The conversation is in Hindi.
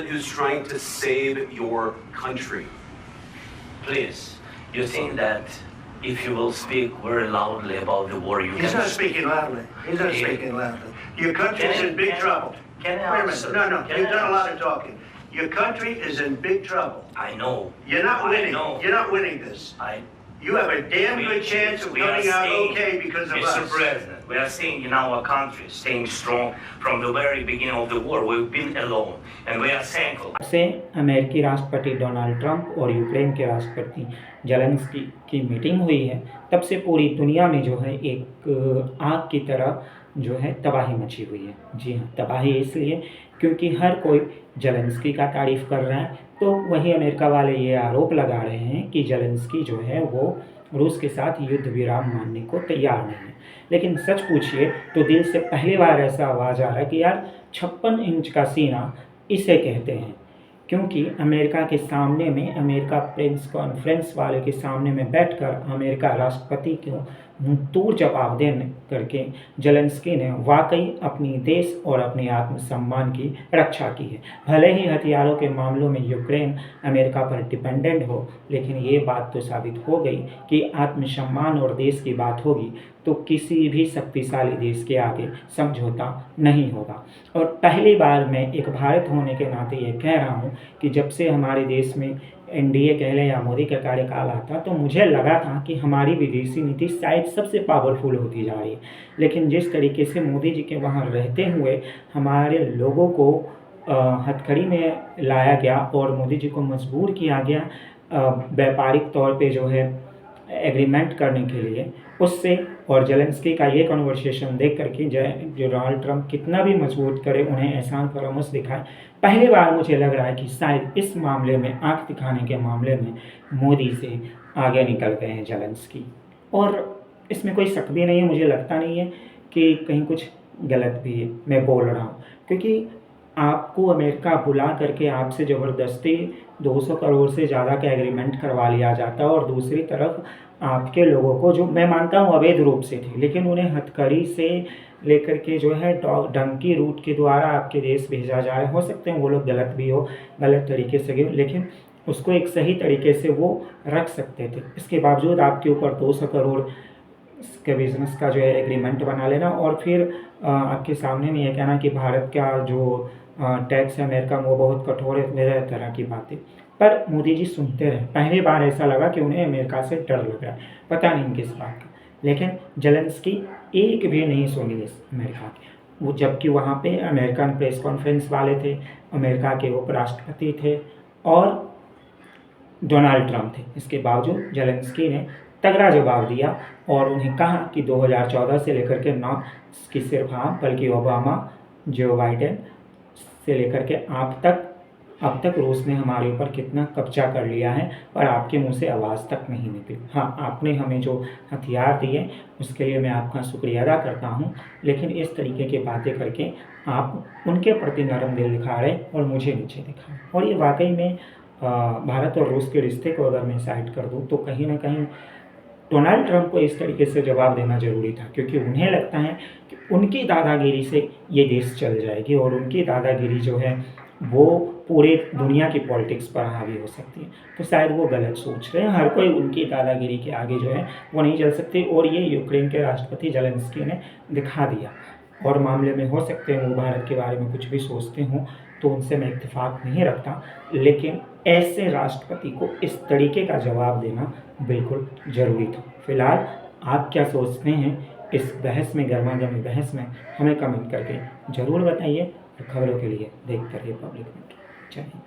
who's trying to save your country. Please, you think that if you will speak very loudly about the war, you He's can... not speaking loudly. He's not speaking loudly. Your country's in big trouble. Can I Wait a answer? minute. No, Can you've I done a lot answer? of talking. Your country is in big trouble. I know. You're not I winning. know. You're not winning this. You have a damn good chance of We are coming out staying, okay because of Mr. us. President, we are staying in our country, staying strong from the very beginning of the war. We've been alone, and we are thankful. से अमेरिकी राष्ट्रपति डोनाल्ड ट्रंप और यूक्रेन के राष्ट्रपति जेलेंस्की की मीटिंग हुई है, तब से पूरी दुनिया में जो है एक आग की तरह जो है तबाही मची हुई है। जी हाँ, तबाही इसलिए क्योंकि हर कोई जेलेंस्की का तारीफ़ कर रहा है, तो वही अमेरिका वाले ये आरोप लगा रहे हैं कि जेलेंस्की जो है वो रूस के साथ युद्ध विराम मानने को तैयार नहीं है। लेकिन सच पूछिए तो दिल से पहली बार ऐसा आवाज़ आ रहा है कि यार 56 इंच का सीना इसे कहते हैं, क्योंकि अमेरिका के सामने में, अमेरिका प्रेस कॉन्फ्रेंस वाले के सामने में बैठकर अमेरिका राष्ट्रपति को मुंहतोड़ जवाब देने करके जेलेंस्की ने वाकई अपनी देश और अपने आत्मसम्मान की रक्षा की है। भले ही हथियारों के मामलों में यूक्रेन अमेरिका पर डिपेंडेंट हो, लेकिन ये बात तो साबित हो गई कि आत्मसम्मान और देश की बात होगी तो किसी भी शक्तिशाली देश के आगे समझौता नहीं होगा। और पहली बार मैं एक भारत होने के नाते ये कह रहा हूँ कि जब से हमारे देश में एनडीए कह लें या मोदी का कार्यकाल आता, तो मुझे लगा था कि हमारी विदेशी नीति शायद सबसे पावरफुल होती जा रही है। लेकिन जिस तरीके से मोदी जी के वहाँ रहते हुए हमारे लोगों को हथकड़ी में लाया गया और मोदी जी को मजबूर किया गया व्यापारिक तौर पे जो है एग्रीमेंट करने के लिए, उससे और जेलेंस्की का ये कन्वर्सेशन देख करके जो डोनाल्ड ट्रंप कितना भी मजबूत करे, उन्हें एहसान फरामोश दिखाए, पहली बार मुझे लग रहा है कि शायद इस मामले में, आंख दिखाने के मामले में मोदी से आगे निकल गए हैं जेलेंस्की। और इसमें कोई शक भी नहीं है, मुझे लगता नहीं है कि कहीं कुछ गलत भी है मैं बोल रहा हूँ, क्योंकि आपको अमेरिका बुला करके आपसे ज़बरदस्ती 200 करोड़ से ज़्यादा का एग्रीमेंट करवा लिया जाता है, और दूसरी तरफ आपके लोगों को, जो मैं मानता हूँ अवैध रूप से थे, लेकिन उन्हें हथकड़ी से लेकर के जो है डंकी रूट के द्वारा आपके देश भेजा जा रहा है। हो सकते हैं वो लोग गलत भी हो, गलत तरीके से गए, लेकिन उसको एक सही तरीके से वो रख सकते थे। इसके बावजूद आपके ऊपर 200 करोड़ के बिज़नेस का जो है एग्रीमेंट बना लेना, और फिर आपके सामने में ये कहना कि भारत का जो टैक्स है अमेरिका में वो बहुत कठोर है, वगैरह तरह की बातें। पर मोदी जी सुनते रहे। पहली बार ऐसा लगा कि उन्हें अमेरिका से डर लग रहा है, पता नहीं किस बात का, लेकिन जेलेंस्की एक भी नहीं सुनी इस अमेरिका की। वो जबकि वहाँ पे अमेरिकन प्रेस कॉन्फ्रेंस वाले थे, अमेरिका के उपराष्ट्रपति थे और डोनाल्ड ट्रंप थे। इसके बावजूद जेलेंस्की ने तगड़ा जवाब दिया और उन्हें कहा कि 2014 से लेकर के ना कि सिर्फ आप बल्कि ओबामा, जो बाइडेन से लेकर के अब तक रूस ने हमारे ऊपर कितना कब्जा कर लिया है, पर आपके मुंह से आवाज़ तक नहीं निकली। हाँ, आपने हमें जो हथियार दिए उसके लिए मैं आपका शुक्रिया अदा करता हूँ, लेकिन इस तरीके की बातें करके आप उनके प्रति नरम दिल दिखा रहे और मुझे नीचे दिखा रहे। और ये वाकई में भारत और रूस के रिश्ते को अगर मैं साइड कर दूँ तो कहीं ना कहीं डोनाल्ड ट्रंप को इस तरीके से जवाब देना ज़रूरी था, क्योंकि उन्हें लगता है कि उनकी दादागिरी से ये देश चल जाएगी और उनकी दादागिरी जो है वो पूरे दुनिया की पॉलिटिक्स पर हावी हो सकती है। तो शायद वो गलत सोच रहे हैं। हर कोई उनकी दादागिरी के आगे जो है वो नहीं चल सकती, और ये यूक्रेन के राष्ट्रपति जेलेंस्की ने दिखा दिया। और मामले में हो सकते हैं वो भारत के बारे में कुछ भी सोचते हों, तो उनसे मैं इत्तेफाक नहीं रखता, लेकिन ऐसे राष्ट्रपति को इस तरीके का जवाब देना बिल्कुल ज़रूरी था। फिलहाल आप क्या सोचते हैं इस बहस में, गर्मागर्मी बहस में, हमें कमेंट करके ज़रूर बताइए। और खबरों के लिए देखते रहिए पब्लिक मीडिया। जय हिंद।